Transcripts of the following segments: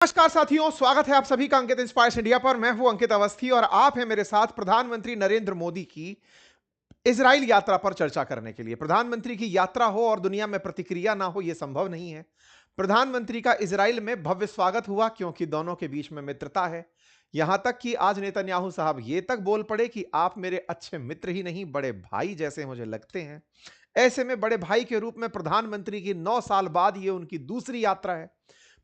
नमस्कार साथियों, स्वागत है आप सभी का अंकित इंस्पायर्स इंडिया पर। मैं हूं अंकित अवस्थी और आप हैं मेरे साथ प्रधानमंत्री नरेंद्र मोदी की इजराइल यात्रा पर चर्चा करने के लिए। प्रधानमंत्री की यात्रा हो और दुनिया में प्रतिक्रिया ना हो, यह संभव नहीं है। प्रधानमंत्री का इजराइल में भव्य स्वागत हुआ क्योंकि दोनों के बीच में मित्रता है। यहां तक कि आज नेतन्याहू साहब ये तक बोल पड़े कि आप मेरे अच्छे मित्र ही नहीं, बड़े भाई जैसे मुझे लगते हैं। ऐसे में बड़े भाई के रूप में प्रधानमंत्री की 9 साल बाद यह उनकी दूसरी यात्रा है।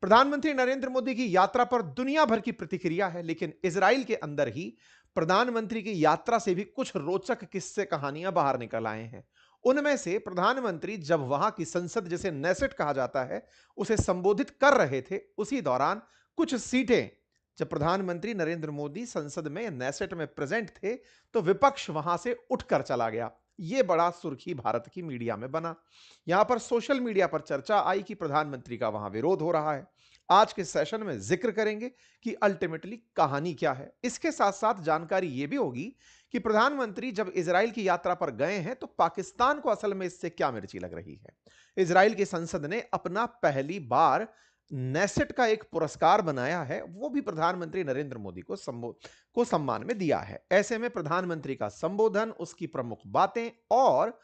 प्रधानमंत्री नरेंद्र मोदी की यात्रा पर दुनिया भर की प्रतिक्रिया है, लेकिन इजराइल के अंदर ही प्रधानमंत्री की यात्रा से भी कुछ रोचक किस्से कहानियां बाहर निकल आए हैं। उनमें से प्रधानमंत्री जब वहां की संसद, जिसे नेसेट कहा जाता है, उसे संबोधित कर रहे थे, उसी दौरान कुछ सीटें, जब प्रधानमंत्री नरेंद्र मोदी संसद में नेसेट में प्रेजेंट थे, तो विपक्ष वहां से उठकर चला गया। यह बड़ा सुर्खी भारत की मीडिया में बना। यहां पर सोशल मीडिया पर चर्चा आई कि प्रधानमंत्री का वहां विरोध हो रहा है। आज के सेशन में जिक्र करेंगे कि अल्टीमेटली कहानी क्या है। इसके साथ साथ जानकारी यह भी होगी कि प्रधानमंत्री जब इजराइल की यात्रा पर गए हैं तो पाकिस्तान को असल में इससे क्या मिर्ची लग रही है। इजराइल की संसद ने अपना पहली बार नेसेट का एक पुरस्कार बनाया है, वो भी प्रधानमंत्री नरेंद्र मोदी को सम्मान में दिया है। ऐसे में प्रधानमंत्री का संबोधन, उसकी प्रमुख बातें और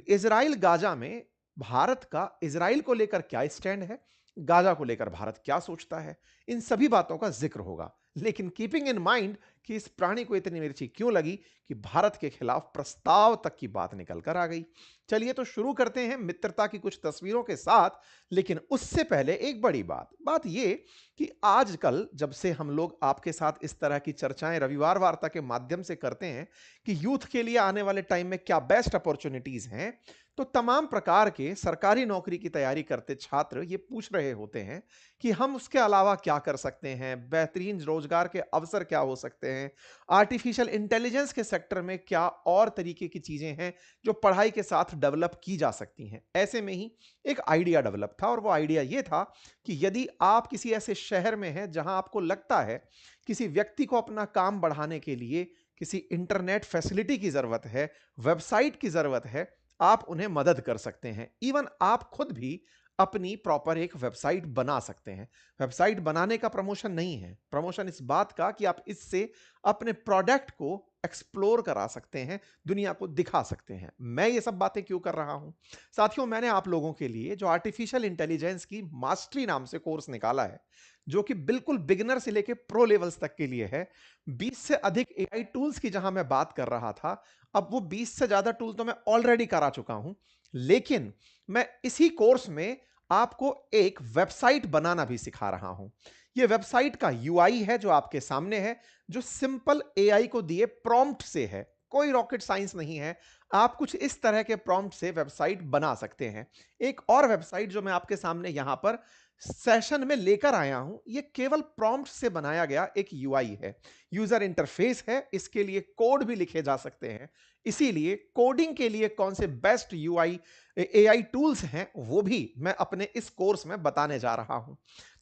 इजराइल गाजा में भारत का इजराइल को लेकर क्या स्टैंड है, गाजा को लेकर भारत क्या सोचता है, इन सभी बातों का जिक्र होगा। लेकिन कीपिंग इन माइंड कि इस प्राणी को इतनी मिर्ची क्यों लगी कि भारत के खिलाफ प्रस्ताव तक की बात निकल कर आ गई। चलिए तो शुरू करते हैं मित्रता की कुछ तस्वीरों के साथ। लेकिन उससे पहले एक बड़ी बात यह कि आजकल जब से हम लोग आपके साथ इस तरह की चर्चाएं रविवार वार्ता के माध्यम से करते हैं कि यूथ के लिए आने वाले टाइम में क्या बेस्ट अपॉर्चुनिटीज हैं, तो तमाम प्रकार के सरकारी नौकरी की तैयारी करते छात्र ये पूछ रहे होते हैं कि हम उसके अलावा क्या कर सकते हैं, बेहतरीन रोजगार के अवसर क्या हो सकते हैं, आर्टिफिशियल इंटेलिजेंस के सेक्टर में क्या और तरीके की चीजें हैं जो पढ़ाई के साथ डेवलप की जा सकती हैं। ऐसे में ही एक आइडिया डेवलप था और वो आइडिया ये था कि यदि आप किसी ऐसे शहर में हैं जहां आपको लगता है किसी व्यक्ति को अपना काम बढ़ाने के लिए किसी इंटरनेट फैसिलिटी की जरूरत है, वेबसाइट की जरूरत है, आप उन्हें मदद कर सकते हैं। इवन आप खुद भी अपनी प्रॉपर एक वेबसाइट बना सकते हैं। वेबसाइट बनाने का प्रमोशन नहीं है, प्रमोशन इस बात का कि आप इससे अपने प्रोडक्ट को एक्सप्लोर करा सकते हैं, दुनिया को दिखा सकते हैं। मैं ये सब बातें क्यों कर रहा हूं साथियों, मैंने आप लोगों के लिए जो आर्टिफिशियल इंटेलिजेंस की मास्टरी नाम से कोर्स निकाला है, जो कि बिल्कुल बिगिनर से लेकर प्रो लेवल्स तक के लिए है। 20 से अधिक एआई टूल्स की जहां मैं बात कर रहा था, अब वो 20 से ज्यादा टूल तो मैं ऑलरेडी करा चुका हूं, लेकिन मैं इसी कोर्स में आपको एक वेबसाइट बनाना भी सिखा रहा हूं। यह वेबसाइट का यूआई है जो आपके सामने है, जो सिंपल एआई को दिए प्रॉम्प्ट से है। कोई रॉकेट साइंस नहीं है। आप कुछ इस तरह के प्रॉम्प्ट से वेबसाइट बना सकते हैं। एक और वेबसाइट जो मैं आपके सामने यहां पर सेशन में लेकर आया हूं, यह केवल प्रॉम्प्ट से बनाया गया एक यूआई है, यूजर इंटरफेस है। इसके लिए कोड भी लिखे जा सकते हैं। इसीलिए कोडिंग के लिए कौन से बेस्ट यूआई एआई टूल्स हैं, वो भी मैं अपने इस कोर्स में बताने जा रहा हूं।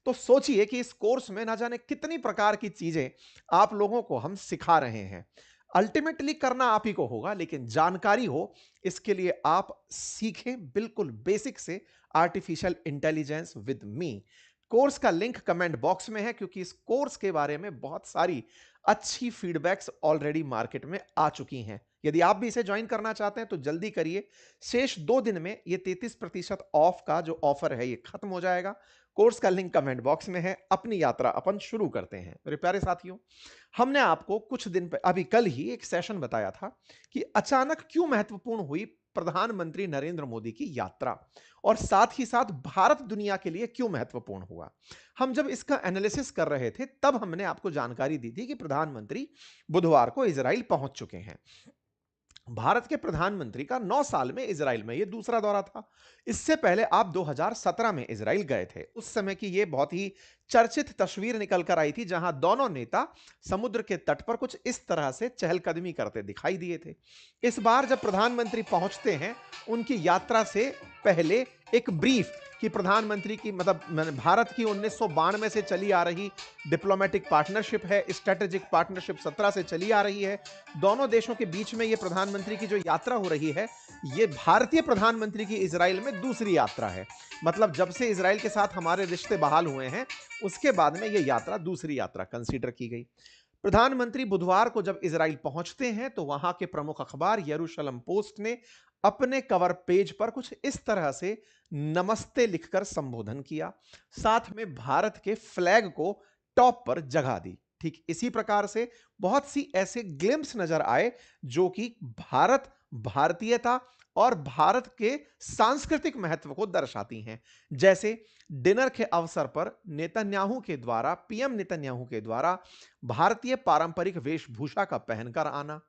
तो सोचिए कि इस कोर्स में ना जाने कितनी प्रकार की चीजें आप लोगों को हम सिखा रहे हैं। अल्टीमेटली करना आप ही को होगा, लेकिन जानकारी हो इसके लिए आप सीखें बिल्कुल बेसिक से artificial intelligence with me. Course का लिंक कमेंट बॉक्स में है, क्योंकि इस कोर्स के बारे में बहुत सारी अच्छी फीडबैक्स ऑलरेडी मार्केट में आ चुकी हैं। यदि आप भी इसे ज्वाइन करना चाहते हैं तो जल्दी करिए। शेष 2 दिन में ये 33% ऑफ का जो ऑफर है ये खत्म हो जाएगा। कोर्स का लिंक कमेंट बॉक्स में है। अपनी यात्रा अपन शुरू करते हैं। मेरे प्यारे साथियों, हमने आपको कुछ दिन अभी कल ही एक सेशन बताया था कि अचानक क्यों महत्वपूर्ण हुई प्रधानमंत्री नरेंद्र मोदी की यात्रा, और साथ ही साथ भारत दुनिया के लिए क्यों महत्वपूर्ण हुआ। हम जब इसका एनालिसिस कर रहे थे तब हमने आपको जानकारी दी थी कि प्रधानमंत्री बुधवार को इजराइल पहुंच चुके हैं। भारत के प्रधानमंत्री का 9 साल में इजराइल में यह दूसरा दौरा था। इससे पहले आप 2017 में इजराइल गए थे। उस समय की यह बहुत ही चर्चित तस्वीर निकल कर आई थी, जहां दोनों नेता समुद्र के तट पर कुछ इस तरह से चहलकदमी करते दिखाई दिए थे। इस बार जब प्रधानमंत्री पहुंचते हैं, उनकी यात्रा से पहले एक ब्रीफ कि प्रधानमंत्री की भारत की 1992 से चली आ रही डिप्लोमेटिक पार्टनरशिप है, स्ट्रेटेजिक पार्टनरशिप 17 से चली आ रही है। दोनों देशों के बीच में ये प्रधानमंत्री की जो यात्रा हो रही है, ये भारतीय प्रधानमंत्री की इजराइल में दूसरी यात्रा है। मतलब जब से इजराइल के साथ हमारे रिश्ते बहाल हुए हैं, उसके बाद में ये यात्रा दूसरी यात्रा कंसीडर की गई। प्रधानमंत्री बुधवार को जब इजराइल पहुंचते हैं तो वहां के प्रमुख अखबार यरूशलेम पोस्ट ने अपने कवर पेज पर कुछ इस तरह से नमस्ते लिखकर संबोधन किया, साथ में भारत के फ्लैग को टॉप पर जगह दी। ठीक इसी प्रकार से बहुत सी ऐसे ग्लिम्स नजर आए जो कि भारत, भारतीयता और भारत के सांस्कृतिक महत्व को दर्शाती हैं। जैसे डिनर के अवसर पर पीएम नेतन्याहू के द्वारा भारतीय पारंपरिक वेशभूषा का पहनकर आना,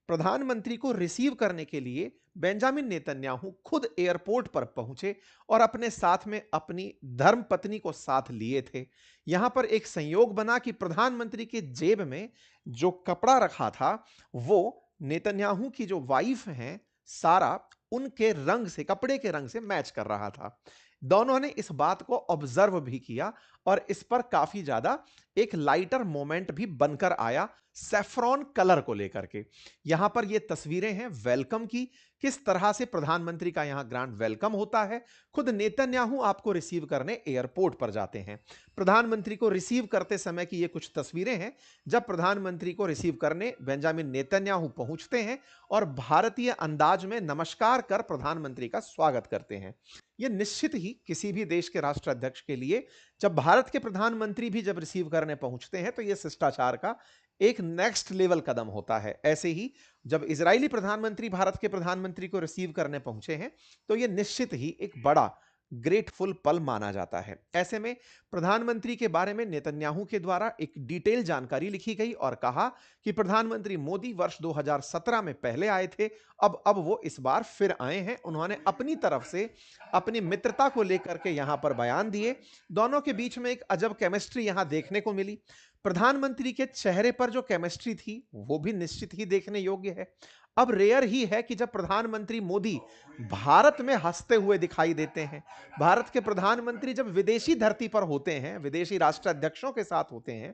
प्रधानमंत्री को रिसीव करने के लिए बेंजामिन नेतन्याहू खुद एयरपोर्ट पर पहुंचे और अपने साथ में अपनी धर्मपत्नी को साथ लिए थे। यहां पर एक संयोग बना कि प्रधानमंत्री के जेब में जो कपड़ा रखा था वो नेतन्याहू की जो वाइफ हैं सारा, उनके रंग से, कपड़े के रंग से मैच कर रहा था। दोनों ने इस बात को ऑब्जर्व भी किया और इस पर काफी ज्यादा एक लाइटर मोमेंट भी बनकर आया सैफ्रॉन कलर को लेकर के। यहां पर ये तस्वीरें हैं वेलकम की, किस तरह से प्रधानमंत्री का यहां ग्रैंड वेलकम होता है। खुद नेतन्याहू आपको रिसीव करने एयरपोर्ट पर जाते हैं। प्रधानमंत्री को रिसीव करते समय की ये कुछ तस्वीरें हैं जब प्रधानमंत्री को रिसीव करने बेंजामिन नेतन्याहू पहुंचते हैं और भारतीय अंदाज में नमस्कार कर प्रधानमंत्री का स्वागत करते हैं। यह निश्चित ही किसी भी देश के राष्ट्राध्यक्ष के लिए, जब भारत के प्रधानमंत्री भी जब रिसीव करने पहुंचते हैं, तो यह शिष्टाचार का एक नेक्स्ट लेवल कदम होता है। ऐसे ही जब इजरायली प्रधानमंत्री भारत के प्रधानमंत्री को रिसीव करने पहुंचे हैं, तो यह निश्चित ही एक बड़ा ग्रेटफुल पल माना जाता है। ऐसे में प्रधानमंत्री के बारे में नेतन्याहू के द्वारा एक डिटेल जानकारी लिखी गई और कहा कि प्रधानमंत्री मोदी वर्ष 2017 में पहले आए थे, अब वो इस बार फिर आए हैं। उन्होंने अपनी तरफ से अपनी मित्रता को लेकर के यहां पर बयान दिए। दोनों के बीच में एक अजब केमिस्ट्री यहां देखने को मिली। प्रधानमंत्री के चेहरे पर जो केमिस्ट्री थी वो भी निश्चित ही देखने योग्य है। अब रेयर ही है कि जब प्रधानमंत्री मोदी भारत में हंसते हुए दिखाई देते हैं। भारत के प्रधानमंत्री जब विदेशी धरती पर होते हैं, विदेशी राष्ट्राध्यक्षों के साथ होते हैं,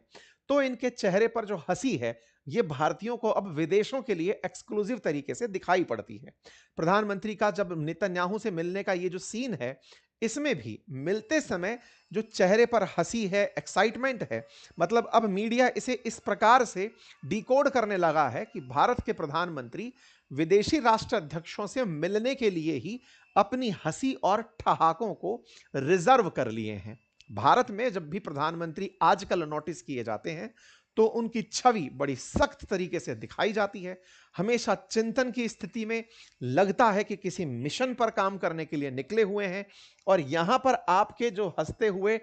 तो इनके चेहरे पर जो हंसी है, ये भारतीयों को अब विदेशों के लिए एक्सक्लूसिव तरीके से दिखाई पड़ती है। प्रधानमंत्री का जब नेतन्याहू से मिलने का ये जो सीन है, इसमें भी मिलते समय जो चेहरे पर हंसी है, एक्साइटमेंट है, मतलब अब मीडिया इसे इस प्रकार से डिकोड करने लगा है कि भारत के प्रधानमंत्री विदेशी राष्ट्राध्यक्षों से मिलने के लिए ही अपनी हंसी और ठहाकों को रिजर्व कर लिए हैं। भारत में जब भी प्रधानमंत्री आजकल नोटिस किए जाते हैं तो उनकी छवि बड़ी सख्त तरीके से दिखाई जाती है। हमेशा चिंतन की स्थिति में, लगता है कि किसी मिशन पर काम करने के लिए निकले हुए हैं। और यहां पर आपके जो हंसते हुए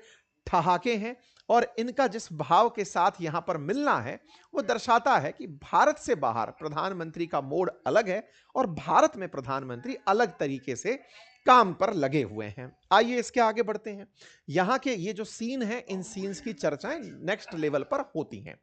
ठहाके हैं और इनका जिस भाव के साथ यहां पर मिलना है, वो दर्शाता है कि भारत से बाहर प्रधानमंत्री का मोड अलग है और भारत में प्रधानमंत्री अलग तरीके से काम पर लगे हुए हैं। आइए इसके आगे बढ़ते हैं। यहां के ये जो सीन है, इन सीन्स की चर्चाएं नेक्स्ट लेवल पर होती हैं।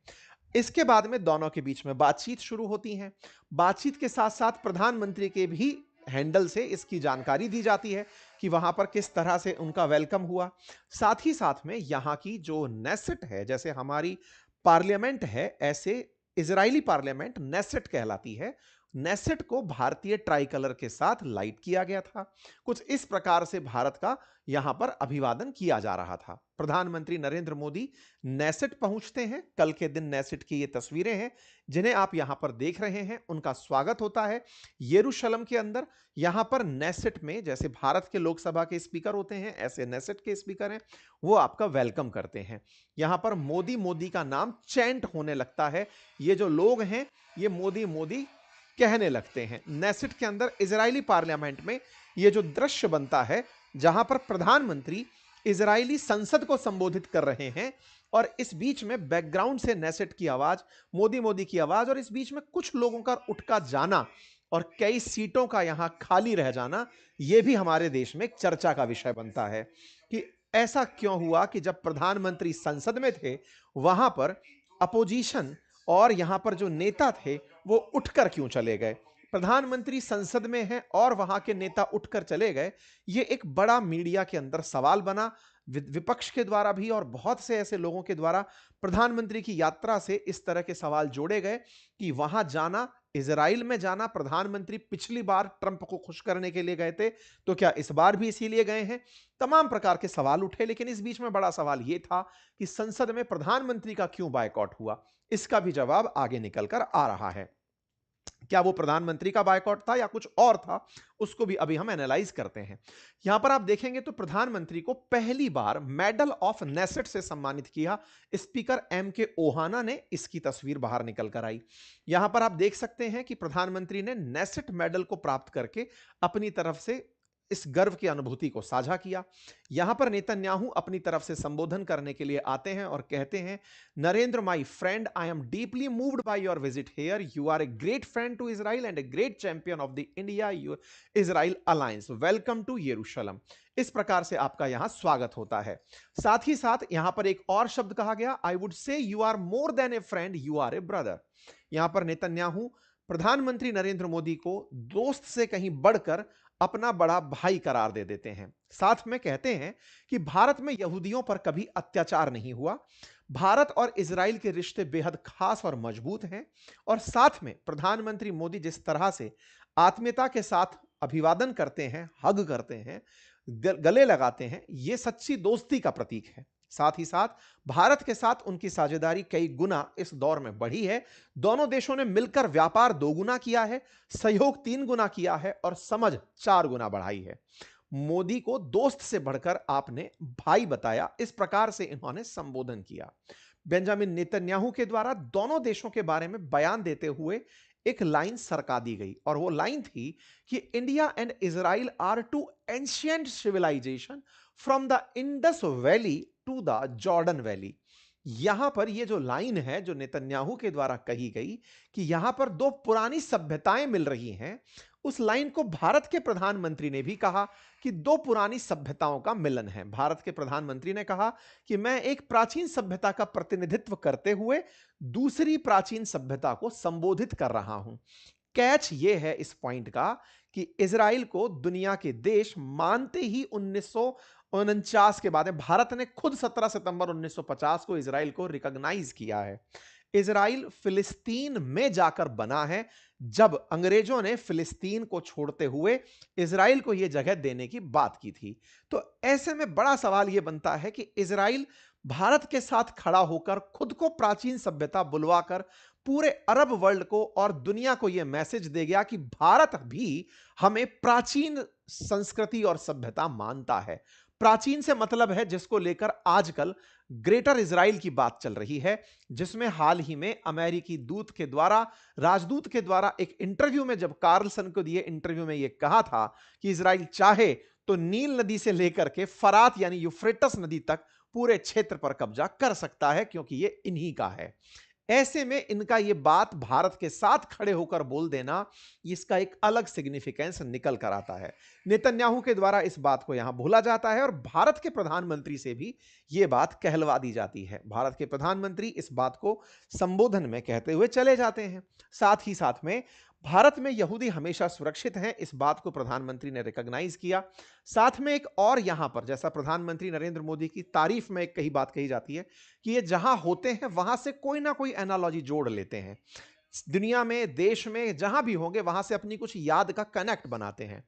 इसके बाद में दोनों के बीच में बातचीत शुरू होती है। बातचीत के साथ साथ प्रधानमंत्री के भी हैंडल से इसकी जानकारी दी जाती है कि वहां पर किस तरह से उनका वेलकम हुआ। साथ ही साथ में यहां की जो नेसेट है, जैसे हमारी पार्लियामेंट है, ऐसे इजरायली पार्लियामेंट नेसेट कहलाती है। नेसेट को भारतीय ट्राई कलर के साथ लाइट किया गया था। कुछ इस प्रकार से भारत का यहां पर अभिवादन किया जा रहा था। प्रधानमंत्री नरेंद्र मोदी नेसेट पहुंचते हैं। कल के दिन नेसेट की ये तस्वीरें हैं जिन्हें आप यहां पर देख रहे हैं। उनका स्वागत होता है यरूशलेम के अंदर। यहां पर नेसेट में जैसे भारत के लोकसभा के स्पीकर होते हैं, ऐसे नेसेट के स्पीकर हैं, वो आपका वेलकम करते हैं। यहां पर मोदी मोदी का नाम चैंट होने लगता है। ये जो लोग हैं ये मोदी मोदी कहने लगते हैं। नेसेट के अंदर इजरायली पार्लियामेंट में यह जो दृश्य बनता है जहां पर प्रधानमंत्री इजरायली संसद को संबोधित कर रहे हैं और इस बीच में बैकग्राउंड से नेसेट की आवाज, मोदी मोदी की आवाज, और इस बीच में कुछ लोगों का उठ का जाना और कई सीटों का यहां खाली रह जाना, यह भी हमारे देश में एक चर्चा का विषय बनता है कि ऐसा क्यों हुआ कि जब प्रधानमंत्री संसद में थे वहां पर अपोजिशन और यहां पर जो नेता थे वो उठकर क्यों चले गए। प्रधानमंत्री संसद में हैं और वहां के नेता उठकर चले गए, ये एक बड़ा मीडिया के अंदर सवाल बना, विपक्ष के द्वारा भी और बहुत से ऐसे लोगों के द्वारा प्रधानमंत्री की यात्रा से इस तरह के सवाल जोड़े गए कि वहां जाना, इजराइल में जाना, प्रधानमंत्री पिछली बार ट्रंप को खुश करने के लिए गए थे, तो क्या इस बार भी इसीलिए गए हैं? तमाम प्रकार के सवाल उठे, लेकिन इस बीच में बड़ा सवाल यह था कि संसद में प्रधानमंत्री का क्यों बायकॉट हुआ। इसका भी जवाब आगे निकलकर आ रहा है। क्या वो प्रधानमंत्री का बायकॉट था या कुछ और था, उसको भी अभी हम एनालाइज करते हैं। यहां पर आप देखेंगे तो प्रधानमंत्री को पहली बार मेडल ऑफ नेसेट से सम्मानित किया। स्पीकर एम के ओहाना ने इसकी तस्वीर बाहर निकल कर आई। यहां पर आप देख सकते हैं कि प्रधानमंत्री ने नेसेट मेडल को प्राप्त करके अपनी तरफ से इस गर्व की अनुभूति को साझा किया। यहां पर नेतन्याहू अपनी तरफ से संबोधन करने के लिए आते हैं और कहते हैं, Narendra my friend, I am deeply moved by your visit here, you are a great friend to Israel and a great champion of the India Israel alliance, welcome to Jerusalem. इस प्रकार से आपका यहां स्वागत होता है। साथ ही साथ यहां पर एक और शब्द कहा गया, I would say you are more than a friend, you are a brother. यहां पर नेतन्याहू प्रधानमंत्री नरेंद्र मोदी को दोस्त से कहीं बढ़कर अपना बड़ा भाई करार दे देते हैं। साथ में कहते हैं कि भारत में यहूदियों पर कभी अत्याचार नहीं हुआ, भारत और इजराइल के रिश्ते बेहद खास और मजबूत हैं, और साथ में प्रधानमंत्री मोदी जिस तरह से आत्मीयता के साथ अभिवादन करते हैं, हग करते हैं, गले लगाते हैं, यह सच्ची दोस्ती का प्रतीक है। साथ ही साथ भारत के साथ उनकी साझेदारी कई गुना इस दौर में बढ़ी है। दोनों देशों ने मिलकर व्यापार 2 गुना किया है, सहयोग 3 गुना किया है और समझ 4 गुना बढ़ाई है। मोदी को दोस्त से बढ़कर आपने भाई बताया, इस प्रकार से इन्होंने संबोधन किया। बेंजामिन नेतन्याहू के द्वारा दोनों देशों के बारे में बयान देते हुए एक लाइन सरका दी गई, और वो लाइन थी कि India and Israel are two ancient civilization from the Indus valley to the Jordan valley. यहां पर यह जो लाइन है जो नेतन्याहू के द्वारा कही गई कि यहां पर 2 पुरानी सभ्यताएं मिल रही हैं, उस लाइन को भारत के प्रधानमंत्री ने भी कहा कि 2 पुरानी सभ्यताओं का मिलन है। भारत के प्रधानमंत्री ने कहा कि मैं एक प्राचीन सभ्यता का प्रतिनिधित्व करते हुए दूसरी प्राचीन सभ्यता को संबोधित कर रहा हूं। कैच यह है इस पॉइंट का कि इजराइल को दुनिया के देश मानते ही 1949 के बाद भारत ने खुद 17 सितंबर 1950 को इजराइल को रिकॉग्नाइज किया है। इजराइल फिलिस्तीन में जाकर बना है, जब अंग्रेजों ने फिलिस्तीन को छोड़ते हुए इजराइल को यह जगह देने की बात की थी। तो ऐसे में बड़ा सवाल यह बनता है कि इजराइल भारत के साथ खड़ा होकर खुद को प्राचीन सभ्यता बुलवाकर पूरे अरब वर्ल्ड को और दुनिया को यह मैसेज दे गया कि भारत भी हमें प्राचीन संस्कृति और सभ्यता मानता है। प्राचीन से मतलब है जिसको लेकर आजकल ग्रेटर इजराइल की बात चल रही है, जिसमें हाल ही में अमेरिकी दूत के द्वारा, राजदूत के द्वारा एक इंटरव्यू में, जब कार्लसन को दिए इंटरव्यू में यह कहा था कि इजराइल चाहे तो नील नदी से लेकर के फरात यानी यूफ्रेटस नदी तक पूरे क्षेत्र पर कब्जा कर सकता है, क्योंकि यह इन्हीं का है। ऐसे में इनका यह बात भारत के साथ खड़े होकर बोल देना, इसका एक अलग सिग्निफिकेंस निकल कर आता है। नेतन्याहू के द्वारा इस बात को यहां भूला जाता है और भारत के प्रधानमंत्री से भी यह बात कहलवा दी जाती है। भारत के प्रधानमंत्री इस बात को संबोधन में कहते हुए चले जाते हैं। साथ ही साथ में भारत में यहूदी हमेशा सुरक्षित हैं, इस बात को प्रधानमंत्री ने रिकॉग्नाइज किया। साथ में एक और यहां पर, जैसा प्रधानमंत्री नरेंद्र मोदी की तारीफ में एक कही बात कही जाती है कि ये जहां होते हैं वहां से कोई ना कोई एनालॉजी जोड़ लेते हैं, दुनिया में, देश में जहां भी होंगे वहां से अपनी कुछ याद का कनेक्ट बनाते हैं।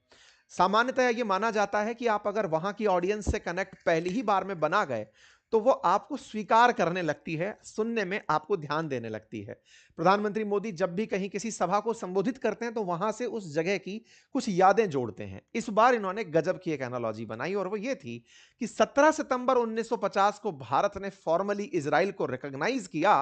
सामान्यतः यह माना जाता है कि आप अगर वहां की ऑडियंस से कनेक्ट पहली ही बार में बना गए तो वो आपको स्वीकार करने लगती है, सुनने में आपको ध्यान देने लगती है। प्रधानमंत्री मोदी जब भी कहीं किसी सभा को संबोधित करते हैं तो वहां से उस जगह की कुछ यादें जोड़ते हैं। इस बार इन्होंने गजब की एक एनालॉजी बनाई और वो ये थी कि 17 सितंबर 1950 को भारत ने फॉर्मली इजराइल को रिकॉग्नाइज किया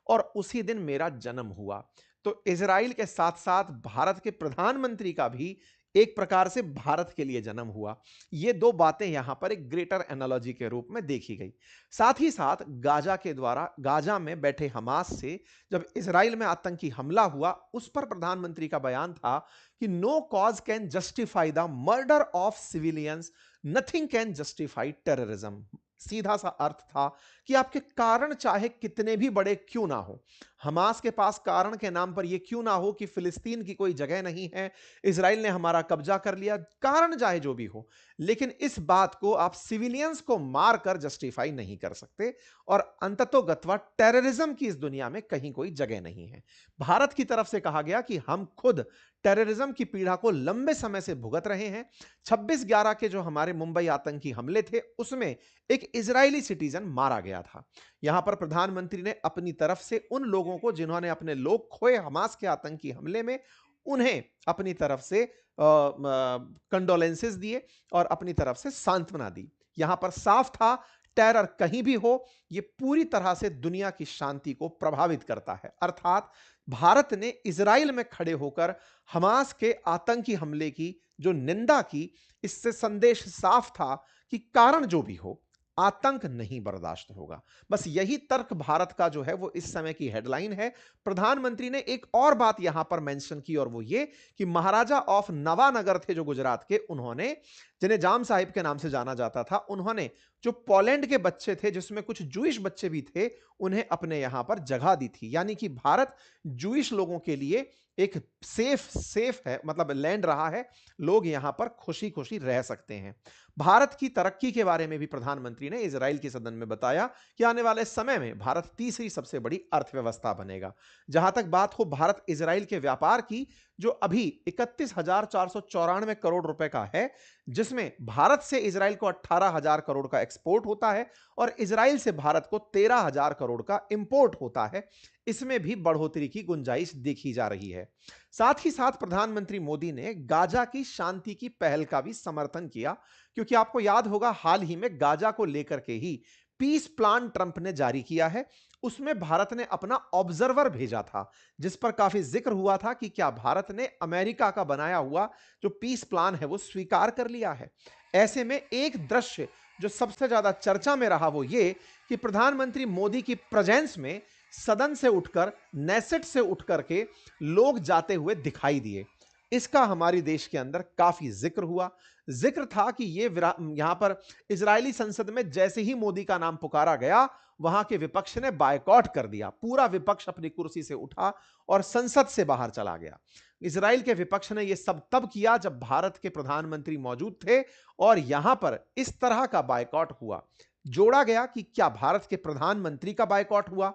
और उसी दिन मेरा जन्म हुआ। तो इजराइल के साथ साथ भारत के प्रधानमंत्री का भी एक प्रकार से भारत के लिए जन्म हुआ। ये 2 बातें यहां पर एक ग्रेटर एनालॉजी के रूप में देखी गई। साथ ही साथ गाजा के द्वारा, गाजा में बैठे हमास से जब इजराइल में आतंकी हमला हुआ, उस पर प्रधानमंत्री का बयान था कि no cause can justify the murder of civilians, nothing can justify terrorism. सीधा सा अर्थ था कि आपके कारण चाहे कितने भी बड़े क्यों ना हो, हमास के पास कारण के नाम पर यह क्यों ना हो कि फिलिस्तीन की कोई जगह नहीं है, इजराइल ने हमारा कब्जा कर लिया, कारण चाहे जो भी हो, लेकिन इस बात को आप सिविलियंस को मारकर जस्टिफाई नहीं कर सकते। और अंततोगत्वा टेररिज्म की इस दुनिया में कहीं कोई जगह नहीं है। भारत की तरफ से कहा गया कि हम खुद टेररिज्म की पीड़ा को लंबे समय से भुगत रहे हैं। 26/11 के जो हमारे मुंबई आतंकी हमले थे, उसमें एक इजरायली सिटीजन मारा गया था। यहां पर प्रधानमंत्री ने अपनी तरफ से उन लोगों को जिन्होंने अपने लोग खोए हमास के आतंकी हमले में, उन्हें अपनी तरफ से कंडोलेंसेस दिए और अपनी तरफ से सांत्वना दी। यहां पर साफ था, टेरर कहीं भी हो, यह पूरी तरह से दुनिया की शांति को प्रभावित करता है। अर्थात भारत ने इजराइल में खड़े होकर हमास के आतंकी हमले की जो निंदा की, इससे संदेश साफ था कि कारण जो भी हो, आतंक नहीं बर्दाश्त होगा। बस यही तर्क भारत का जो है वो इस समय की हेडलाइन है। प्रधानमंत्री ने एक और बात यहां पर मेंशन की और वो ये कि महाराजा ऑफ नवानगर थे जो गुजरात के, उन्होंने, जिन्हें जाम साहिब के नाम से जाना जाता था, उन्होंने जो पोलैंड के बच्चे थे जिसमें कुछ जूइश बच्चे भी थे, उन्हें अपने यहां पर जगह दी थी। यानी कि भारत जूइश लोगों के लिए एक सेफ है, मतलब लैंड रहा है, लोग यहां पर खुशी खुशी रह सकते हैं। भारत की तरक्की के बारे में भी प्रधानमंत्री ने इजराइल के सदन में बताया कि आने वाले समय में भारत तीसरी सबसे बड़ी अर्थव्यवस्था बनेगा। जहां तक बात हो भारत इजराइल के व्यापार की, जो अभी 31,494 करोड़ रुपए का है, जिसमें भारत से इजराइल को 18,000 करोड़ का एक्सपोर्ट होता है और इजराइल से भारत को 13,000 करोड़ का इंपोर्ट होता है, इसमें भी बढ़ोतरी की गुंजाइश देखी जा रही है। साथ ही साथ प्रधानमंत्री मोदी ने गाजा की शांति की पहल का भी समर्थन किया, क्योंकि आपको याद होगा हाल ही में गाजा को लेकर के ही पीस प्लान ट्रंप ने जारी किया है। उसमें भारत ने अपना ऑब्जर्वर भेजा था, जिस पर काफी जिक्र हुआ था कि क्या भारत ने अमेरिका का बनाया हुआ जो पीस प्लान है वो स्वीकार कर लिया है। ऐसे में एक दृश्य जो सबसे ज्यादा चर्चा में रहा वो ये कि प्रधानमंत्री मोदी की प्रेजेंस में सदन से उठकर, नेसेट से उठकर के लोग जाते हुए दिखाई दिए। इसका हमारे देश के अंदर काफी जिक्र हुआ। जिक्र था कि ये यहां पर इजरायली संसद में जैसे ही मोदी का नाम पुकारा गया, वहां के विपक्ष ने बायकॉट कर दिया। पूरा विपक्ष अपनी कुर्सी से उठा और संसद से बाहर चला गया। इजराइल के विपक्ष ने यह सब तब किया जब भारत के प्रधानमंत्री मौजूद थे और यहां पर इस तरह का बायकॉट हुआ। जोड़ा गया कि क्या भारत के प्रधानमंत्री का बायकॉट हुआ?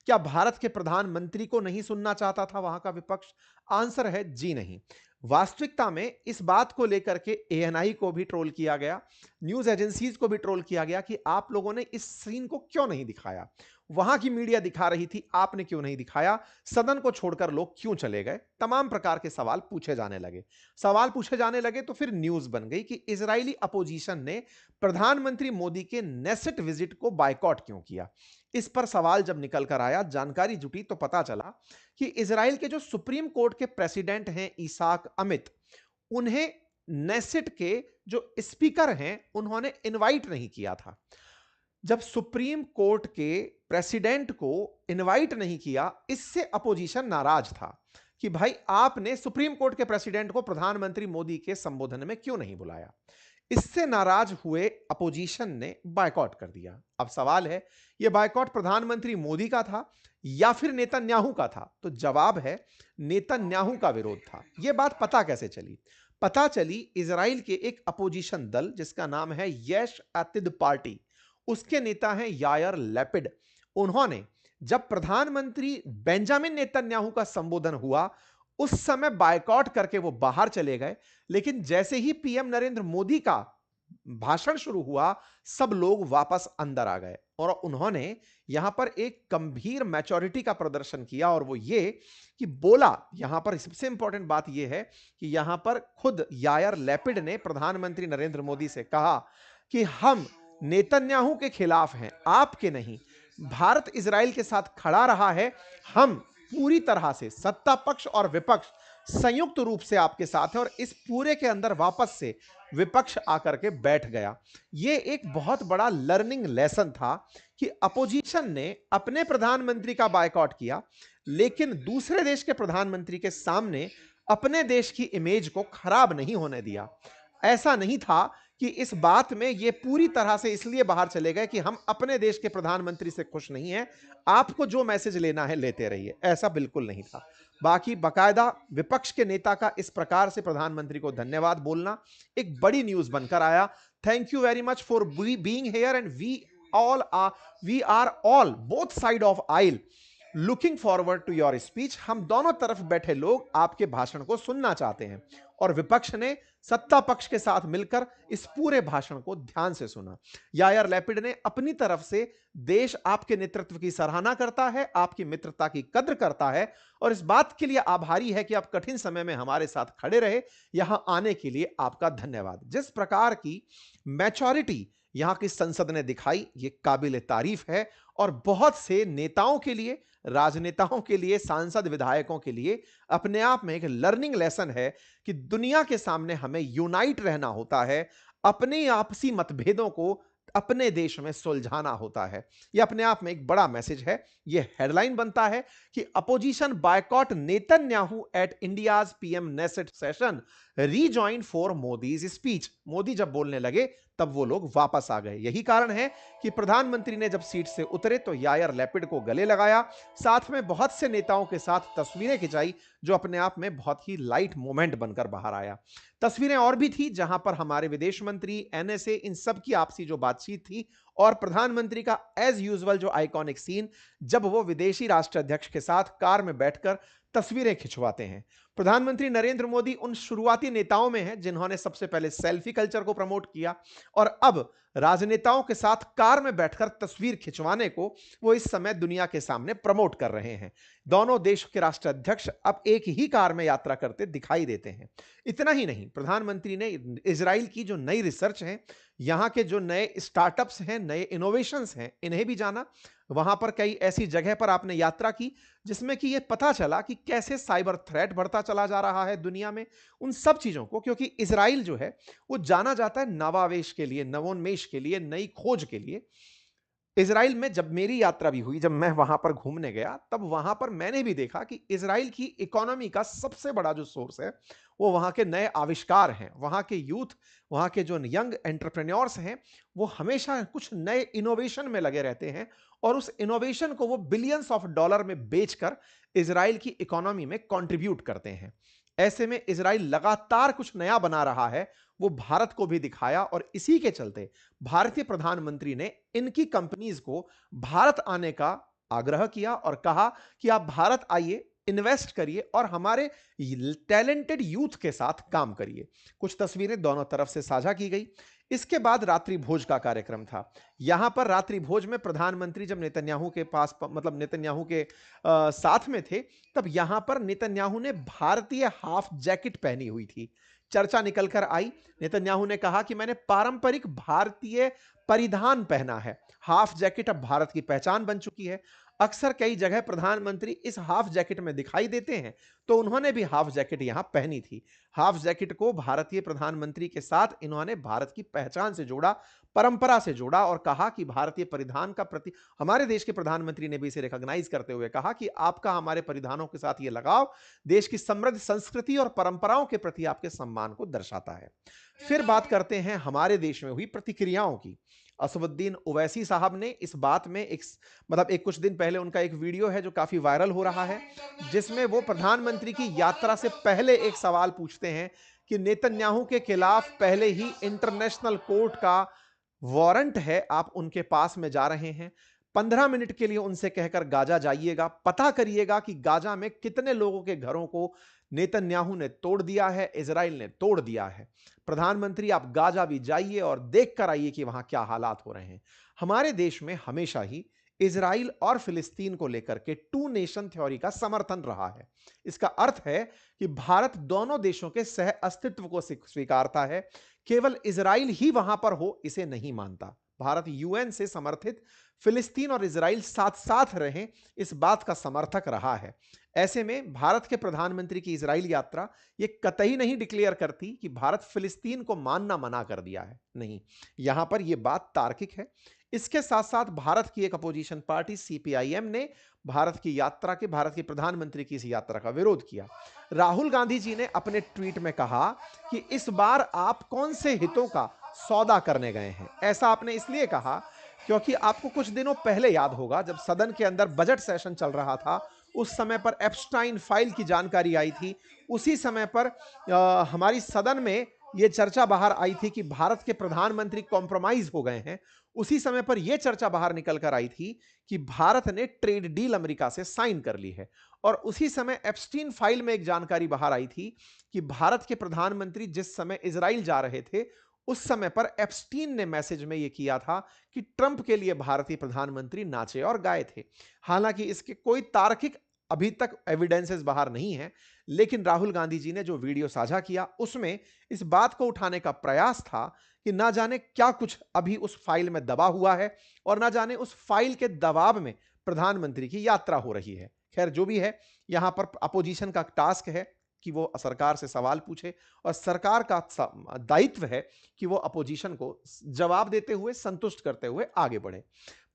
क्या भारत के प्रधानमंत्री को नहीं सुनना चाहता था वहां का विपक्ष? आंसर है जी नहीं। वास्तविकता में इस बात को लेकर के एएनआई को भी ट्रोल किया गया, न्यूज एजेंसीज को भी ट्रोल किया गया कि आप लोगों ने इस सीन को क्यों नहीं दिखाया। वहां की मीडिया दिखा रही थी, आपने क्यों नहीं दिखाया? सदन को छोड़कर लोग क्यों चले गए? तमाम प्रकार के सवाल पूछे जाने लगे। सवाल पूछे जाने लगे तो फिर न्यूज बन गई कि इजरायली अपोजिशन ने प्रधानमंत्री मोदी के नेसेट विजिट को बायकॉट क्यों किया। इस पर सवाल जब निकल कर आया, जानकारी जुटी, तो पता चला कि इजराइल के जो सुप्रीम कोर्ट के प्रेसिडेंट हैं इसाक अमित, उन्हें नेसेट के जो स्पीकर हैं उन्होंने इनवाइट नहीं किया था। जब सुप्रीम कोर्ट के प्रेसिडेंट को इनवाइट नहीं किया, इससे अपोजिशन नाराज था कि भाई आपने सुप्रीम कोर्ट के प्रेसिडेंट को प्रधानमंत्री मोदी के संबोधन में क्यों नहीं बुलाया। इससे नाराज हुए अपोजिशन ने बायकॉट कर दिया। अब सवाल है, यह बायकॉट प्रधानमंत्री मोदी का था या फिर नेतन्याहू का था? तो जवाब है नेतन्याहू का विरोध था। यह बात पता कैसे चली? पता चली इजराइल के एक अपोजिशन दल जिसका नाम है यश अतिद पार्टी, उसके नेता हैं यायर लैपिड। उन्होंने जब प्रधानमंत्री बेंजामिन नेतन्याहू का संबोधन हुआ उस समय बायकॉट करके वो बाहर चले गए, लेकिन जैसे ही पीएम नरेंद्र मोदी का भाषण शुरू हुआ सब लोग वापस अंदर आ गए और उन्होंने यहां पर एक गंभीर मैच्योरिटी का प्रदर्शन किया और वो ये कि बोला, यहां पर सबसे इंपॉर्टेंट बात यह है कि यहां पर खुद यायर लैपिड ने प्रधानमंत्री नरेंद्र मोदी से कहा कि हम नेतन्याहू के खिलाफ हैं, आपके नहीं। भारत इजराइल के साथ खड़ा रहा है, हम पूरी तरह से सत्ता पक्ष और विपक्ष संयुक्त रूप से आपके साथ है। और इस पूरे के अंदर वापस से विपक्ष आकर के बैठ गया। यह एक बहुत बड़ा लर्निंग लेसन था कि अपोजिशन ने अपने प्रधानमंत्री का बायकॉट किया, लेकिन दूसरे देश के प्रधानमंत्री के सामने अपने देश की इमेज को खराब नहीं होने दिया। ऐसा नहीं था कि इस बात में ये पूरी तरह से इसलिए बाहर चले गए कि हम अपने देश के प्रधानमंत्री से खुश नहीं हैं, आपको जो मैसेज लेना है लेते रहिए। ऐसा बिल्कुल नहीं था। बाकी बाकायदा विपक्ष के नेता का इस प्रकार से प्रधानमंत्री को धन्यवाद बोलना एक बड़ी न्यूज़ बनकर आया। Thank you very much for being here and we are all both side of aisle looking forward to your speech. हम दोनों तरफ बैठे लोग आपके भाषण को सुनना चाहते हैं। और विपक्ष ने सत्ता पक्ष के साथ मिलकर इस पूरे भाषण को ध्यान से सुना। यायर लैपिड ने अपनी तरफ से देश आपके नेतृत्व की सराहना करता है, आपकी मित्रता की कद्र करता है और इस बात के लिए आभारी है कि आप कठिन समय में हमारे साथ खड़े रहे। यहां आने के लिए आपका धन्यवाद। जिस प्रकार की मैच्योरिटी यहां की संसद ने दिखाई, यह काबिल तारीफ है और बहुत से नेताओं के लिए, राजनेताओं के लिए, सांसद विधायकों के लिए अपने आप में एक लर्निंग लेसन है कि दुनिया के सामने हमें यूनाइट रहना होता है, अपने आपसी मतभेदों को अपने देश में सुलझाना होता है। यह अपने आप में एक बड़ा मैसेज है। यह हेडलाइन बनता है कि opposition boycott Netanyahu eight India's PM Knesset session rejoin for Modi's speech. Modi जब बोलने लगे तब वो लोग वापस आ गए। यही कारण है कि प्रधानमंत्री ने जब सीट से उतरे तो यायर लैपिड को गले लगाया, साथ में बहुत से नेताओं के साथ तस्वीरें खिंचाई, जो अपने आप में बहुत ही लाइट मोमेंट बनकर बाहर आया। तस्वीरें और भी थी जहां पर हमारे विदेश मंत्री, एनएसए, इन सब की आपसी जो बातचीत थी और प्रधानमंत्री का एज यूजुअल जो आइकॉनिक सीन जब वो विदेशी राष्ट्राध्यक्ष के साथ कार में बैठकर तस्वीरें खिंचवाते हैं। प्रधानमंत्री नरेंद्र मोदी उन शुरुआती नेताओं में हैं जिन्होंने सबसे पहले सेल्फी कल्चर को प्रमोट किया और अब राजनेताओं के साथ कार में बैठकर तस्वीर खिंचवाने को वो इस समय दुनिया के सामने प्रमोट कर रहे हैं। दोनों देश के राष्ट्राध्यक्ष अब एक ही कार में यात्रा करते दिखाई देते हैं। इतना ही नहीं, प्रधानमंत्री ने इजराइल की जो नई रिसर्च है, यहां के जो नए स्टार्टअप्स हैं, नए इनोवेशंस हैं, इन्हें भी जाना। वहां पर कई ऐसी जगह पर आपने यात्रा की जिसमें कि यह पता चला कि कैसे साइबर थ्रेट बढ़ता चला जा रहा है दुनिया में। उन सब चीजों को, क्योंकि इजराइल जो है वो जाना जाता है नवावेश के लिए, नवोन्मेष के लिए, नई खोज के लिए। इजराइल में जब मेरी यात्रा भी हुई, जब मैं वहां पर घूमने गया, तब वहां पर मैंने भी देखा कि इजराइल की इकोनॉमी का सबसे बड़ा जो सोर्स है वो वहां के नए आविष्कार हैं। वहां के यूथ, वहां के जो यंग एंटरप्रेन्योर्स हैं, वो हमेशा कुछ नए इनोवेशन में लगे रहते हैं और उस इनोवेशन को वो बिलियंस ऑफ डॉलर में बेचकर इजराइल की इकोनॉमी में कंट्रीब्यूट करते हैं। ऐसे में इजराइल लगातार कुछ नया बना रहा है, वो भारत को भी दिखाया और इसी के चलते भारतीय प्रधानमंत्री ने इनकी कंपनीज को भारत आने का आग्रह किया और कहा कि आप भारत आइए, इन्वेस्ट करिए और हमारे टैलेंटेड यूथ के साथ काम करिए। कुछ तस्वीरें दोनों तरफ से साझा की गई। इसके बाद रात्रि भोज का कार्यक्रम था। यहां पर रात्रि भोज में प्रधानमंत्री जब नेतन्याहू के पास, मतलब नेतन्याहू के साथ में थे, तब यहां पर नेतन्याहू ने भारतीय हाफ जैकेट पहनी हुई थी। चर्चा निकलकर आई। नेतन्याहू ने कहा कि मैंने पारंपरिक भारतीय परिधान पहना है। हाफ जैकेट अब भारत की पहचान बन चुकी है। अक्सर कई जगह प्रधानमंत्री इस हाफ जैकेट में दिखाई देते हैं, तो उन्होंने भी हाफ जैकेट यहां पहनी थी। हाफ जैकेट को भारतीय प्रधानमंत्री के साथ इन्होंने भारत की पहचान से जोड़ा, परंपरा से जोड़ा और कहा कि भारतीय परिधान का प्रति, हमारे देश के प्रधानमंत्री ने भी इसे रिकॉग्नाइज करते हुए कहा कि आपका हमारे परिधानों के साथ यह लगाव देश की समृद्ध संस्कृति और परंपराओं के प्रति आपके सम्मान को दर्शाता है। फिर बात करते हैं हमारे देश में हुई प्रतिक्रियाओं की। असदुद्दीन ओवैसी साहब ने इस बात में एक कुछ दिन पहले उनका एक वीडियो है जो काफी वायरल हो रहा है, जिसमें वो प्रधानमंत्री की यात्रा से पहले एक सवाल पूछते हैं कि नेतन्याहू के खिलाफ पहले ही इंटरनेशनल कोर्ट का वारंट है, आप उनके पास में जा रहे हैं, 15 मिनट के लिए उनसे कहकर गाजा जाइएगा, पता करिएगा कि गाजा में कितने लोगों के घरों को नेतन्याहू ने तोड़ दिया है, इजराइल ने तोड़ दिया है। प्रधानमंत्री आप गाजा भी जाइए और देख कर आइए कि वहां क्या हालात हो रहे हैं। हमारे देश में हमेशा ही इजराइल और फिलिस्तीन को लेकर के टू नेशन थ्योरी का समर्थन रहा है। इसका अर्थ है कि भारत दोनों देशों के सह अस्तित्व को स्वीकारता है, केवल इजराइल ही वहां पर हो इसे नहीं मानता। भारत यूएन से समर्थित फिलिस्तीन और इजराइल साथ साथ रहें, इस बात का समर्थक रहा है। ऐसे में भारत के प्रधानमंत्री की इजराइल यात्रा ये कतई नहीं डिक्लेयर करती कि भारत फिलिस्तीन को मानना मना कर दिया है। नहीं, यहां पर यह बात तार्किक है। इसके साथ साथ भारत की एक अपोजिशन पार्टी सीपीआईएम ने भारत के प्रधानमंत्री की इस यात्रा का विरोध किया। राहुल गांधी जी ने अपने ट्वीट में कहा कि इस बार आप कौन से हितों का सौदा करने गए हैं। ऐसा आपने इसलिए कहा क्योंकि आपको कुछ दिनों पहले याद होगा, जब सदन के अंदर बजट सेशन चल रहा था, उस समय पर एप्स्टाइन फाइल की जानकारी आई थी। उसी समय पर हमारी सदन में यह चर्चा बाहर आई थी कि भारत के प्रधानमंत्री कॉम्प्रोमाइज हो गए हैं। उसी समय पर यह चर्चा बाहर निकल कर आई थी कि भारत ने ट्रेड डील अमेरिका से साइन कर ली है। और उसी समय एप्स्टीन फाइल में एक जानकारी बाहर आई थी कि भारत के प्रधानमंत्री जिस समय इजराइल जा रहे थे, उस समय पर एप्स्टीन ने मैसेज में यह किया था कि ट्रंप के लिए भारतीय प्रधानमंत्री नाचे और गाए थे। हालांकि इसके कोई तार्किक अभी तक एविडेंसेस बाहर नहीं है, लेकिन राहुल गांधी जी ने जो वीडियो साझा किया उसमें इस बात को उठाने का प्रयास था कि ना जाने क्या कुछ अभी उस फाइल में दबा हुआ है और ना जाने उस फाइल के दबाव में प्रधानमंत्री की यात्रा हो रही है। खैर, जो भी है, यहां पर अपोजिशन का टास्क है कि वो सरकार से सवाल पूछे और सरकार का दायित्व है कि वो अपोजिशन को जवाब देते हुए, संतुष्ट करते हुए आगे बढ़े।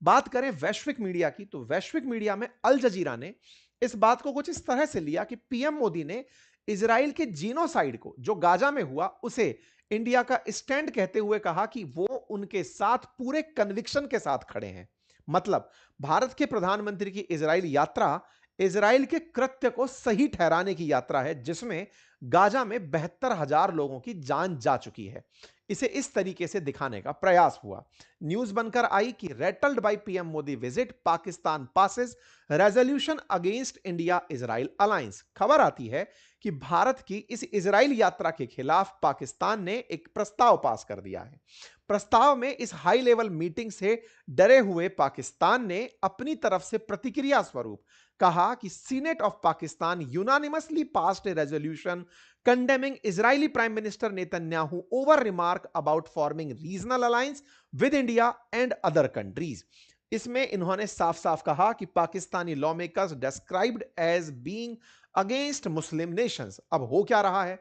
बात करें वैश्विक मीडिया की, तो वैश्विक मीडिया में अल जजीरा ने इस बात को कुछ इस तरह से लिया कि पीएम मोदी ने इजराइल के जीनोसाइड को, जो गाजा में हुआ, उसे इंडिया का स्टैंड कहते हुए कहा कि वो उनके साथ पूरे कन्विक्शन के साथ खड़े हैं। मतलब भारत के प्रधानमंत्री की इजराइल यात्रा इजराइल के कृत्य को सही ठहराने की यात्रा है, जिसमें गाजा में 72,000 लोगों की जान जा चुकी है। इसे इस तरीके से दिखाने का प्रयास हुआ। न्यूज बनकर आई कि rattled by PM Modi visit, Pakistan passes resolution against India Israel alliance. खबर आती है कि भारत की इस इजराइल यात्रा के खिलाफ पाकिस्तान ने एक प्रस्ताव पास कर दिया है। प्रस्ताव में इस हाई लेवल मीटिंग से डरे हुए पाकिस्तान ने अपनी तरफ से प्रतिक्रिया स्वरूप कहा कि senate of Pakistan unanimously passed A resolution condemning Israeli Prime Minister Netanyahu over remark about forming regional alliance with India and other countries. इसमें इन्होंने साफ साफ कहा कि Pakistani law makers described as being against Muslim nations. अब हो क्या रहा है?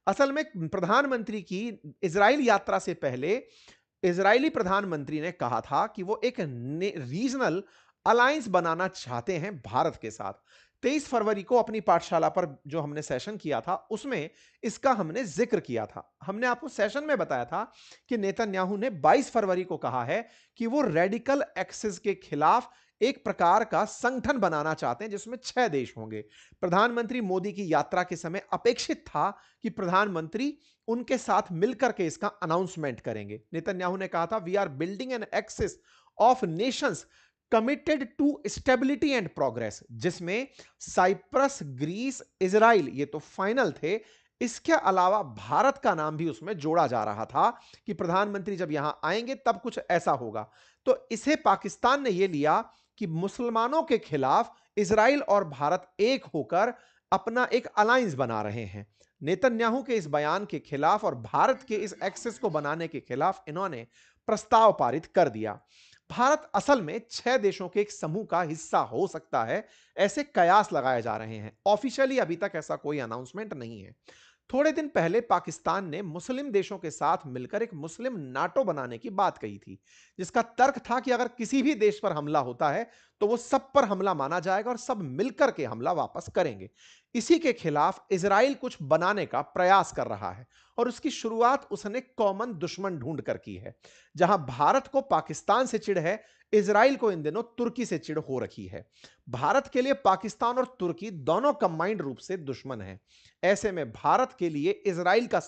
असल में प्रधानमंत्री की इजराइल यात्रा से पहले इजरायली प्रधानमंत्री ने कहा था कि वो एक रीजनल अलायंस बनाना चाहते हैं भारत के साथ। 23 फरवरी को अपनी पाठशाला पर जो हमने सेशन किया था, उसमें इसका हमने जिक्र किया था। हमने आपको सेशन में बताया था कि नेतन्याहू ने 22 फरवरी को कहा है कि वो रेडिकल एक्सिस के खिलाफ एक प्रकार का संगठन बनाना चाहते हैं जिसमें 6 देश होंगे। प्रधानमंत्री मोदी की यात्रा के समय अपेक्षित था कि प्रधानमंत्री उनके साथ मिलकर के इसका अनाउंसमेंट करेंगे। नेतन्याहू ने कहा था, we are building an axis of nations committed to stability and progress, जिसमें साइप्रस, ग्रीस, इजराइल ये तो फाइनल थे। इसके अलावा भारत का नाम भी उसमें जोड़ा जा रहा था कि प्रधानमंत्री जब यहां आएंगे तब कुछ ऐसा होगा। तो इसे पाकिस्तान ने यह लिया कि मुसलमानों के खिलाफ इजराइल और भारत एक होकर अपना एक अलायंस बना रहे हैं। नेतन्याहू के इस बयान के खिलाफ और भारत के इस एक्सेस को बनाने के खिलाफ इन्होंने प्रस्ताव पारित कर दिया। भारत असल में 6 देशों के एक समूह का हिस्सा हो सकता है, ऐसे कयास लगाए जा रहे हैं। ऑफिशियली अभी तक ऐसा कोई अनाउंसमेंट नहीं है। थोड़े दिन पहले पाकिस्तान ने मुस्लिम देशों के साथ मिलकर एक मुस्लिम नाटो बनाने की बात कही थी, जिसका तर्क था कि अगर किसी भी देश पर हमला होता है तो वो सब पर हमला माना जाएगा और सब मिलकर के हमला वापस करेंगे। इसी के खिलाफ इजराइल कुछ बनाने का प्रयास कर रहा है और उसकी शुरुआत उसने कॉमन दुश्मन ढूंढ कर की है। जहां भारत को पाकिस्तान से चिढ़ है, इजराइल को इन दिनों तुर्की से चिढ़ हो रखी है। भारत के लिए पाकिस्तान और तुर्की दोनों कंबाइंड रूप से दुश्मन हैं। ऐसे में भारत के लिए इजराइल का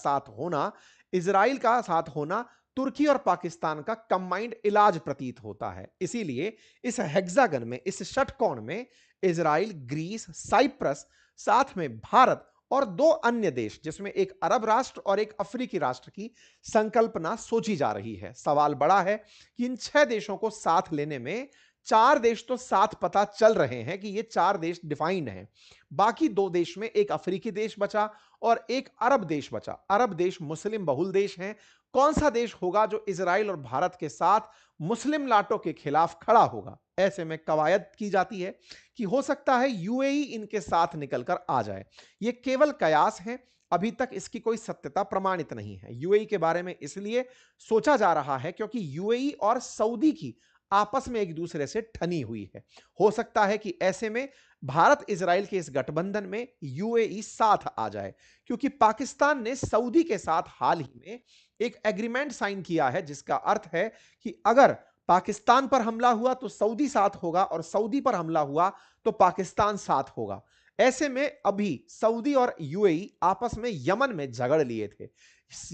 साथ होना तुर्की और पाकिस्तान का कंबाइंड इलाज प्रतीत होता है। इसीलिए इस हेक्सागन में, इस षटकोण में इजराइल, ग्रीस, साइप्रस, साथ में भारत और 2 अन्य देश जिसमें एक अरब राष्ट्र और एक अफ्रीकी राष्ट्र की संकल्पना सोची जा रही है। सवाल बड़ा है कि इन 6 देशों को साथ लेने में 4 देश तो साथ पता चल रहे हैं कि ये 4 देश डिफाइंड हैं। बाकी 2 देश में एक अफ्रीकी देश बचा और एक अरब देश बचा। अरब देश मुस्लिम बहुल देश हैं, कौन सा देश होगा जो इजराइल और भारत के साथ मुस्लिम लाटों के खिलाफ खड़ा होगा? ऐसे में कवायद की जाती है कि हो सकता है यूएई इनके साथ निकलकर आ जाए। यह केवल कयास है, अभी तक इसकी कोई सत्यता प्रमाणित नहीं है। यूएई के बारे में इसलिए सोचा जा रहा है क्योंकि यूएई और सऊदी की आपस में एक दूसरे से ठनी हुई है। हो सकता है कि ऐसे में भारत इजराइल के इस गठबंधन में यूएई साथ आ जाए, क्योंकि पाकिस्तान ने सऊदी के साथ हाल ही में एक एग्रीमेंट साइन किया है, जिसका अर्थ है कि अगर पाकिस्तान पर हमला हुआ तो सऊदी साथ होगा और सऊदी पर हमला हुआ तो पाकिस्तान साथ होगा। ऐसे में अभी सऊदी और यूएई आपस में यमन में झगड़ लिए थे।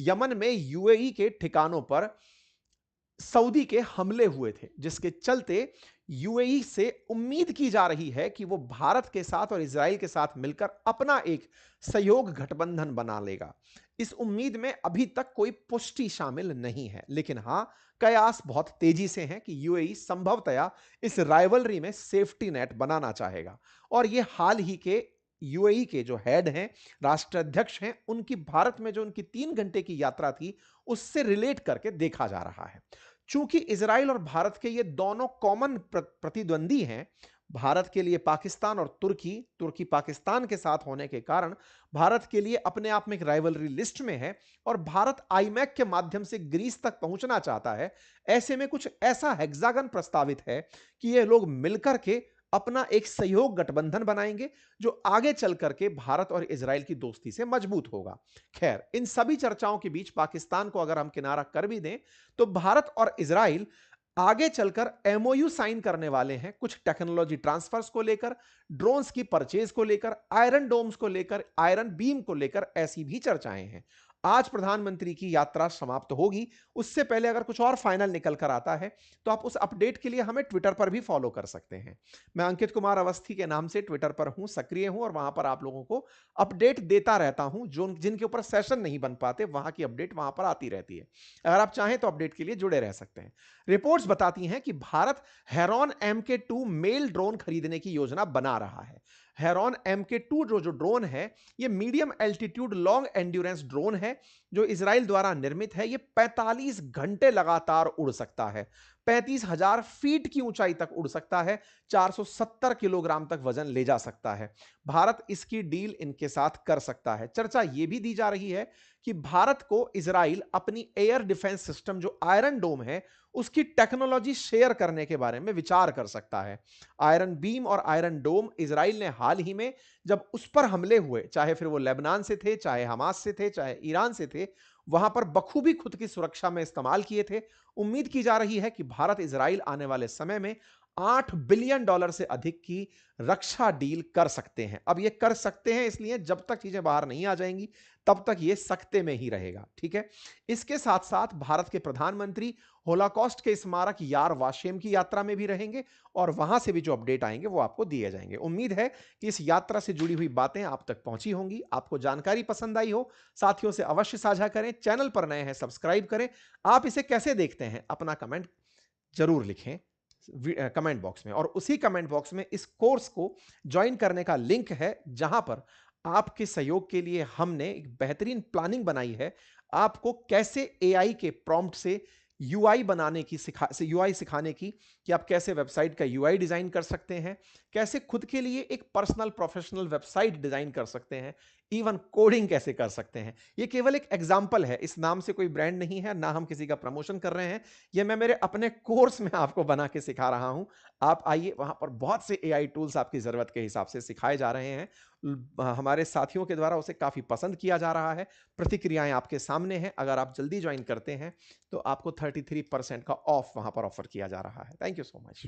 यमन में यूएई के ठिकानों पर सऊदी के हमले हुए थे, जिसके चलते यूएई से उम्मीद की जा रही है कि वो भारत के साथ और इजराइल के साथ मिलकर अपना एक सहयोग गठबंधन बना लेगा। इस उम्मीद में अभी तक कोई पुष्टि शामिल नहीं है, लेकिन हां, कयास बहुत तेजी से हैं कि यूएई संभवतया इस राइवलरी में सेफ्टी नेट बनाना चाहेगा। और ये हाल ही के यूएई के जो हेड हैं, राष्ट्राध्यक्ष हैं, उनकी भारत में जो उनकी 3 घंटे की यात्रा थी, उससे रिलेट करके देखा जा रहा है। चूंकि इजराइल और भारत के ये दोनों कॉमन प्रतिद्वंदी हैं, भारत के लिए पाकिस्तान और तुर्की, तुर्की पाकिस्तान के साथ होने के कारण भारत के लिए अपने आप में एक राइवलरी लिस्ट में है और भारत आईमैक के माध्यम से ग्रीस तक पहुंचना चाहता है। ऐसे में कुछ ऐसा हेक्सागन प्रस्तावित है कि ये लोग मिलकर के अपना एक सहयोग गठबंधन बनाएंगे, जो आगे चल करके भारत और इजराइल की दोस्ती से मजबूत होगा। खैर, इन सभी चर्चाओं के बीच पाकिस्तान को अगर हम किनारा कर भी दें, तो भारत और इजराइल आगे चलकर एमओयू साइन करने वाले हैं, कुछ टेक्नोलॉजी ट्रांसफर्स को लेकर, ड्रोन्स की परचेज को लेकर, आयरन डोम्स को लेकर, आयरन बीम को लेकर, ऐसी भी चर्चाएं हैं। आज प्रधानमंत्री की यात्रा समाप्त होगी, उससे पहले अगर कुछ और फाइनल निकल कर आता है तो आप उस अपडेट के लिए हमें ट्विटर पर भी फॉलो कर सकते हैं। मैं अंकित कुमार अवस्थी के नाम से ट्विटर पर हूं, सक्रिय हूं और वहां पर आप लोगों को अपडेट देता रहता हूं। जो जिनके ऊपर सेशन नहीं बन पाते, वहां की अपडेट वहां पर आती रहती है। अगर आप चाहें तो अपडेट के लिए जुड़े रह सकते हैं। रिपोर्ट्स बताती हैं कि Bharat heron MK2 mail drone खरीदने की योजना बना रहा है। हेरॉन MK2 जो ड्रोन है, ये medium altitude long endurance drone है, जो इजराइल द्वारा निर्मित है। ये 45 घंटे लगातार उड़ सकता है, 35,000 फीट की ऊंचाई तक उड़ सकता है, 470 किलोग्राम तक वजन ले जा सकता है। भारत इसकी डील इनके साथ कर सकता है। चर्चा यह भी दी जा रही है कि भारत को इजराइल अपनी एयर डिफेंस सिस्टम जो आयरन डोम है, उसकी टेक्नोलॉजी शेयर करने के बारे में विचार कर सकता है। आयरन बीम और आयरन डोम इजराइल ने हाल ही में जब उस पर हमले हुए, चाहे फिर वो लेबनान से थे, चाहे हमास से थे, चाहे ईरान से थे, वहां पर बखूबी खुद की सुरक्षा में इस्तेमाल किए थे। उम्मीद की जा रही है कि भारत इजराइल आने वाले समय में $8 बिलियन से अधिक की रक्षा डील कर सकते हैं। अब ये कर सकते हैं इसलिए, जब तक चीजें बाहर नहीं आ जाएंगी तब तक ये सकते में ही रहेगा। ठीक है। इसके साथ साथ भारत के प्रधानमंत्री होलाकॉस्ट के स्मारक यार वाशेम की यात्रा में भी रहेंगे और वहां से भी जो अपडेट आएंगे वो आपको दिए जाएंगे। उम्मीद है कि इस यात्रा से जुड़ी हुई बातें आप तक पहुंची होंगी, आपको जानकारी पसंद आई हो। साथियों से अवश्य साझा करें, चैनल पर नए हैं सब्सक्राइब करें। आप इसे कैसे देखते हैं, अपना कमेंट जरूर लिखें कमेंट बॉक्स में, और उसी कमेंट बॉक्स में इस कोर्स को ज्वाइन करने का लिंक है, जहां पर आपके सहयोग के लिए हमने एक बेहतरीन प्लानिंग बनाई है। आपको कैसे एआई के प्रॉम्प्ट से यूआई बनाने की यूआई सिखाने की, कि आप कैसे वेबसाइट का यूआई डिजाइन कर सकते हैं, कैसे खुद के लिए एक पर्सनल प्रोफेशनल वेबसाइट डिजाइन कर सकते हैं, इवन कोडिंग कैसे कर सकते हैं। यह केवल एक एग्जांपल है, इस नाम से कोई ब्रांड नहीं है, ना हम किसी का प्रमोशन कर रहे हैं। यह मैं मेरे अपने कोर्स में आपको बना के सिखा रहा हूं। आप आइए, वहां पर बहुत से एआई टूल्स आपकी जरूरत के हिसाब से सिखाए जा रहे हैं। हमारे साथियों के द्वारा उसे काफी पसंद किया जा रहा है। प्रतिक्रियाएं आपके सामने हैं। अगर आप जल्दी ज्वाइन करते हैं तो आपको 33% का ऑफ वहां पर ऑफर किया जा रहा है। Thank you so much.